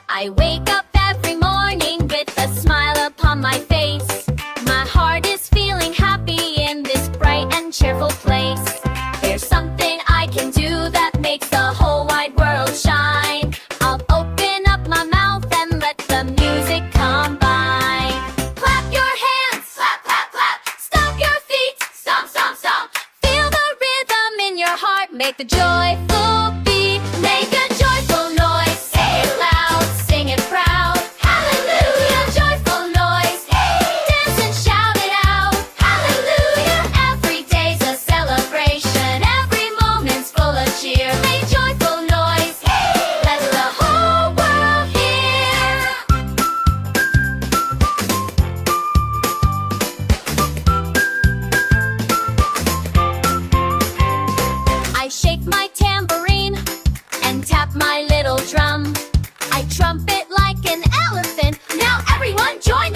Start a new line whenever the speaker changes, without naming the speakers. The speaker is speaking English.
I wake up every morning with a smile upon my face. My heart is feeling happy in this bright and cheerful place. There's something I can do that makes the whole wide world shine. I'll open up my mouth and let the music come by. Clap your hands, clap, clap, clap. Stomp your feet, stomp, stomp, stomp. Feel the rhythm in your heart, make the joyful beat. Make a joyful noise, say it loud, sing it proud. Hallelujah, joyful noise, dance and shout it out. Hallelujah, every day's a celebration. Every moment's full of cheer. Make joyful noise, let the whole world hear. I shake my tambourine and tap my little drum. I trumpet like an elephant. Now everyone join